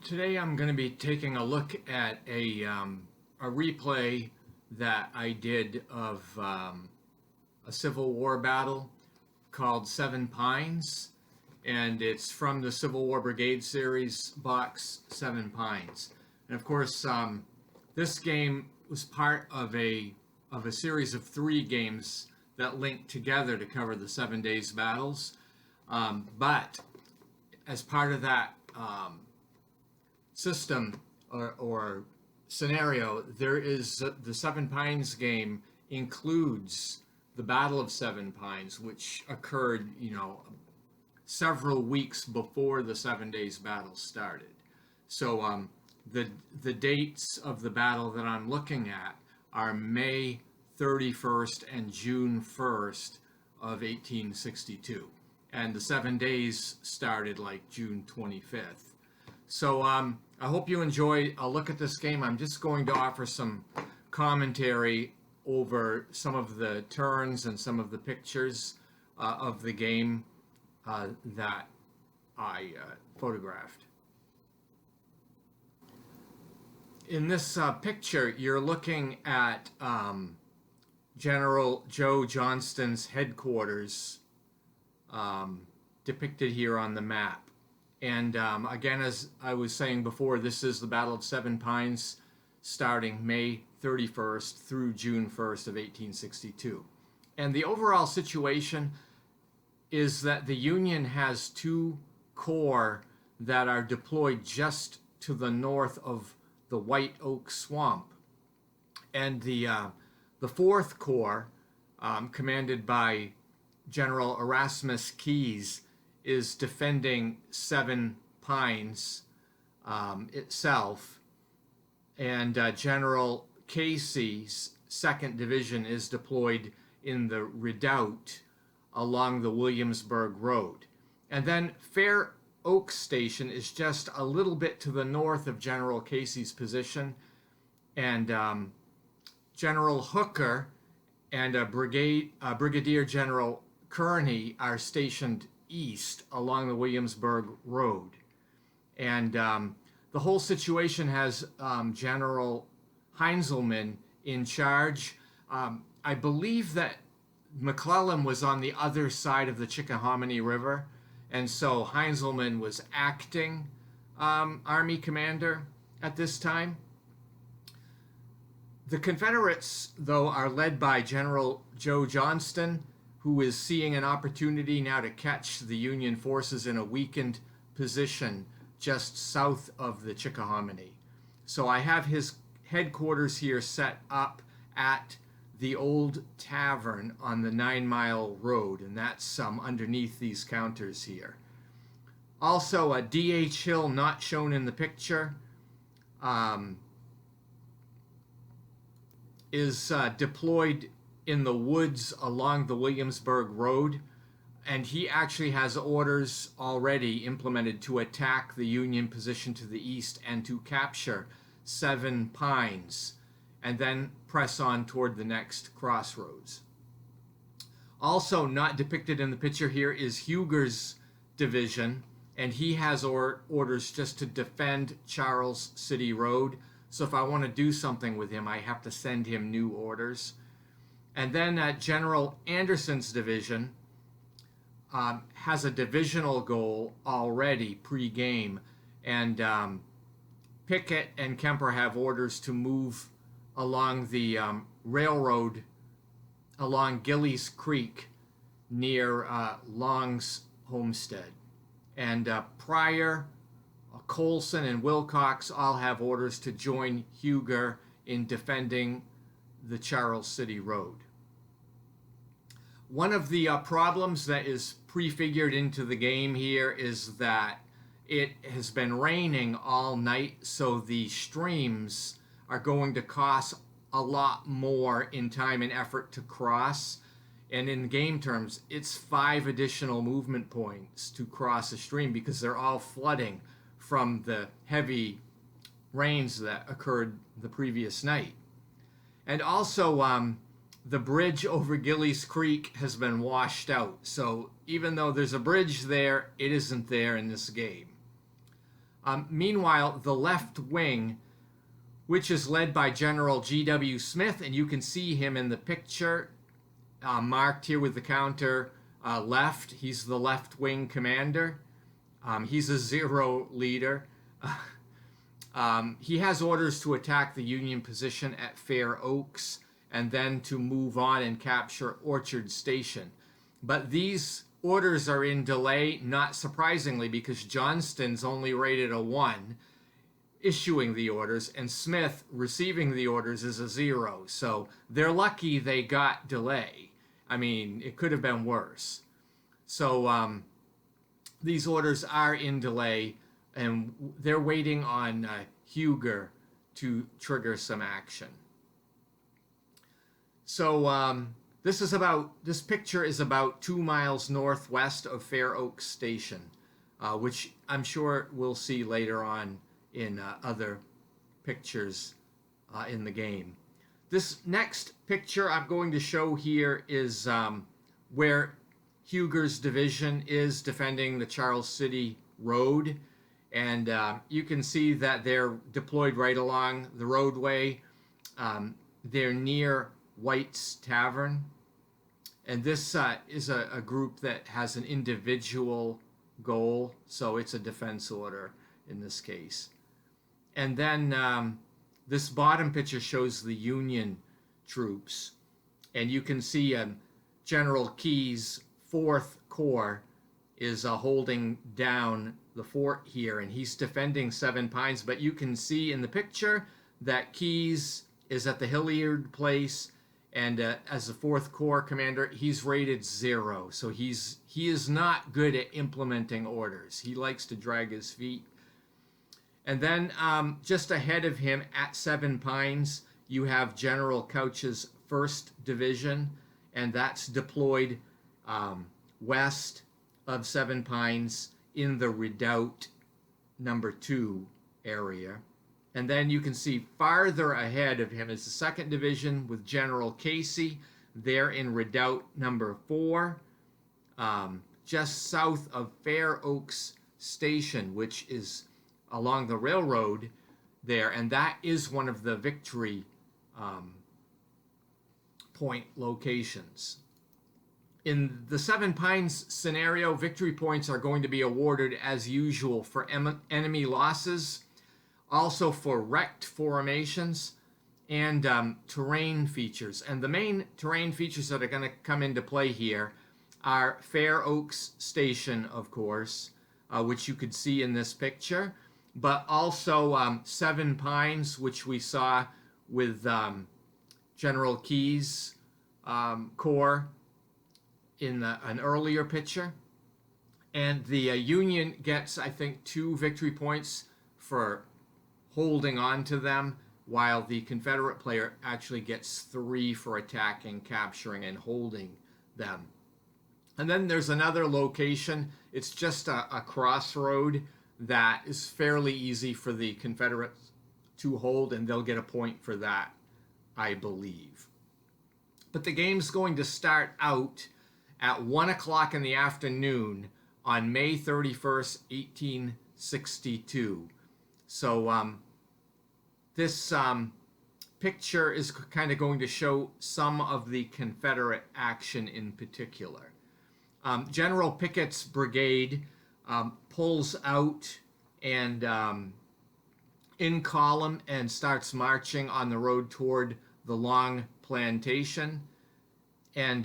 Today I'm going to be taking a look at a replay that I did of a Civil War battle called Seven Pines, and it's from the Civil War Brigade series box, Seven Pines. And of course, this game was part of a series of 3 games that linked together to cover the 7 days battles. But as part of that system or scenario, there is the Seven Pines game includes the Battle of Seven Pines, which occurred, several weeks before the 7 days battle started. So the dates of the battle that I'm looking at are May 31st and June 1st of 1862. And the 7 days started like June 25th. So I hope you enjoy a look at this game. I'm just going to offer some commentary over some of the turns and some of the pictures of the game that I photographed. In this picture, you're looking at General Joe Johnston's headquarters depicted here on the map. And again, as I was saying before, this is the Battle of Seven Pines starting May 31st through June 1st of 1862. And the overall situation is that the Union has 2 corps that are deployed just to the north of the White Oak Swamp. And the 4th Corps, commanded by General Erasmus Keyes, is defending Seven Pines itself, and General Casey's 2nd Division is deployed in the redoubt along the Williamsburg Road. And then Fair Oak Station is just a little bit to the north of General Casey's position, and General Hooker and Brigadier General Kearney are stationed east along the Williamsburg Road. And the whole situation has General Heinzelman in charge. I believe that McClellan was on the other side of the Chickahominy River, and so Heinzelman was acting Army commander at this time. The Confederates, though, are led by General Joe Johnston, who is seeing an opportunity now to catch the Union forces in a weakened position just south of the Chickahominy. So I have his headquarters here set up at the old tavern on the 9 Mile Road, and that's underneath these counters here. Also, D.H. Hill, not shown in the picture, is deployed in the woods along the Williamsburg Road, and he actually has orders already implemented to attack the Union position to the east and to capture Seven Pines, and then press on toward the next crossroads. Also not depicted in the picture here is Huger's division, and he has orders just to defend Charles City Road. So if I want to do something with him, I have to send him new orders. And then General Anderson's division has a divisional goal already pre-game, and Pickett and Kemper have orders to move along the railroad along Gillies Creek near Long's homestead. And Pryor, Colson, and Wilcox all have orders to join Huger in defending the Charles City Road. One of the problems that is prefigured into the game here is that it has been raining all night, so the streams are going to cost a lot more in time and effort to cross. And in game terms, it's 5 additional movement points to cross a stream because they're all flooding from the heavy rains that occurred the previous night. And also, the bridge over Gillies Creek has been washed out. So even though there's a bridge there, it isn't there in this game. Meanwhile, the left wing, which is led by General G.W. Smith, and you can see him in the picture marked here with the counter left. He's the left wing commander. He's a zero leader. He has orders to attack the Union position at Fair Oaks and then to move on and capture Orchard Station. But these orders are in delay, not surprisingly, because Johnston's only rated a 1 issuing the orders, and Smith receiving the orders is a 0. So they're lucky they got delay. I mean, it could have been worse. So these orders are in delay, and they're waiting on Huger to trigger some action. So this picture is about 2 miles northwest of Fair Oaks Station, which I'm sure we'll see later on in other pictures in the game. This next picture I'm going to show here is where Huger's division is defending the Charles City Road, and you can see that they're deployed right along the roadway. They're near White's Tavern, and this is a group that has an individual goal, so it's a defense order in this case. And then this bottom picture shows the Union troops, and you can see General Keyes' 4th Corps is holding down the fort here, and he's defending Seven Pines. But you can see in the picture that Keyes is at the Hilliard place, and as the 4th Corps commander, he's rated 0. So he is not good at implementing orders. He likes to drag his feet. And then just ahead of him at Seven Pines, you have General Couch's 1st Division, and that's deployed west of Seven Pines in the Redoubt number 2 area. And then you can see farther ahead of him is the 2nd Division with General Casey. They're in Redoubt number 4, just south of Fair Oaks Station, which is along the railroad there, and that is one of the victory point locations. In the Seven Pines scenario, victory points are going to be awarded as usual for enemy losses, also for wrecked formations, and terrain features. And the main terrain features that are going to come into play here are Fair Oaks Station, of course, which you could see in this picture, but also Seven Pines, which we saw with General Keyes' Corps in an earlier picture. And the Union gets, I think, 2 victory points for holding on to them, while the Confederate player actually gets 3 for attacking, capturing, and holding them. And then there's another location. It's just a crossroad that is fairly easy for the Confederates to hold, and they'll get a point for that, I believe. But the game's going to start out at 1 o'clock in the afternoon on May 31st, 1862. So this picture is kind of going to show some of the Confederate action in particular. General Pickett's brigade pulls out and in column and starts marching on the road toward the Long Plantation. And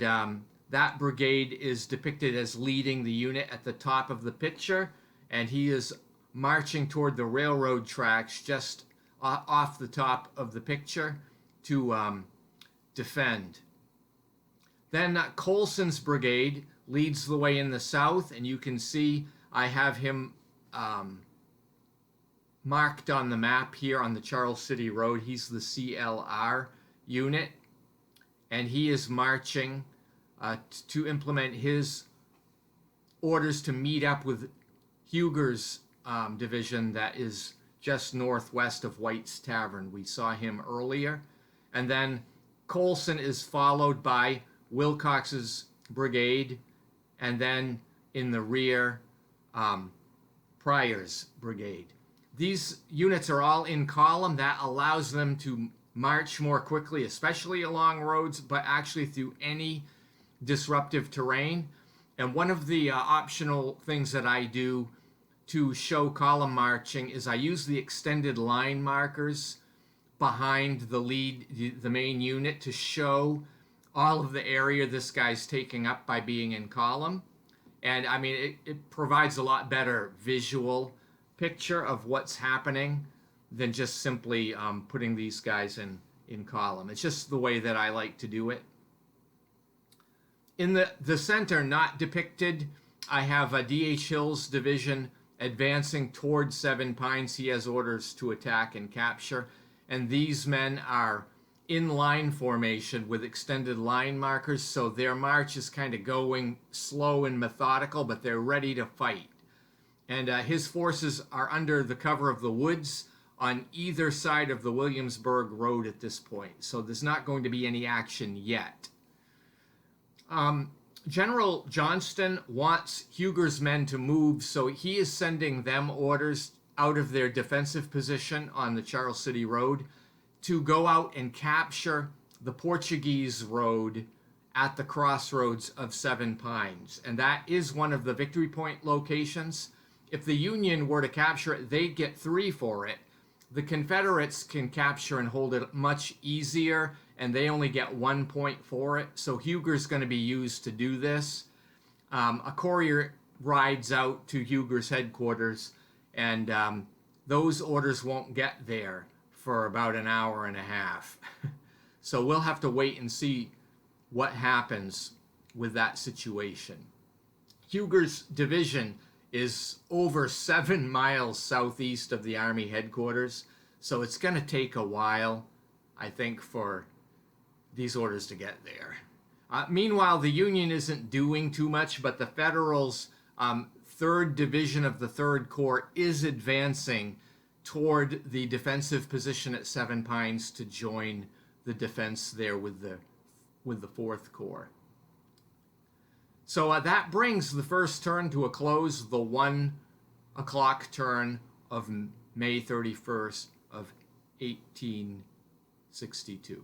that brigade is depicted as leading the unit at the top of the picture, and he is marching toward the railroad tracks just off the top of the picture to defend. Then Colson's brigade leads the way in the south, and you can see I have him marked on the map here on the Charles City Road. He's the CLR unit, and he is marching to implement his orders to meet up with Huger's division that is just northwest of White's Tavern. We saw him earlier. And then Colson is followed by Wilcox's brigade, and then in the rear, Pryor's brigade. These units are all in column. That allows them to march more quickly, especially along roads, but actually through any disruptive terrain. And one of the optional things that I do to show column marching is I use the extended line markers behind the main unit, to show all of the area this guy's taking up by being in column. And I mean, it provides a lot better visual picture of what's happening than just simply putting these guys in column. It's just the way that I like to do it. In the center, not depicted, I have a D.H. Hill's division advancing towards Seven Pines. He has orders to attack and capture. And these men are in line formation with extended line markers, so their march is kind of going slow and methodical, but they're ready to fight. And his forces are under the cover of the woods on either side of the Williamsburg Road at this point, so there's not going to be any action yet. General Johnston wants Huger's men to move, so he is sending them orders out of their defensive position on the Charles City Road to go out and capture the Portuguese Road at the crossroads of Seven Pines. And that is one of the victory point locations. If the Union were to capture it, they'd get 3 for it. The Confederates can capture and hold it much easier, and they only get 1 point for it. So Huger's going to be used to do this. A courier rides out to Huger's headquarters, and those orders won't get there for about an hour and a half. So we'll have to wait and see what happens with that situation. Huger's division is over 7 miles southeast of the Army headquarters, so it's going to take a while, I think, for these orders to get there. Meanwhile, the Union isn't doing too much, but the Federals' 3rd Division of the 3rd Corps is advancing toward the defensive position at Seven Pines to join the defense there with the 4th Corps. So that brings the first turn to a close, the 1 o'clock turn of May 31st of 1862.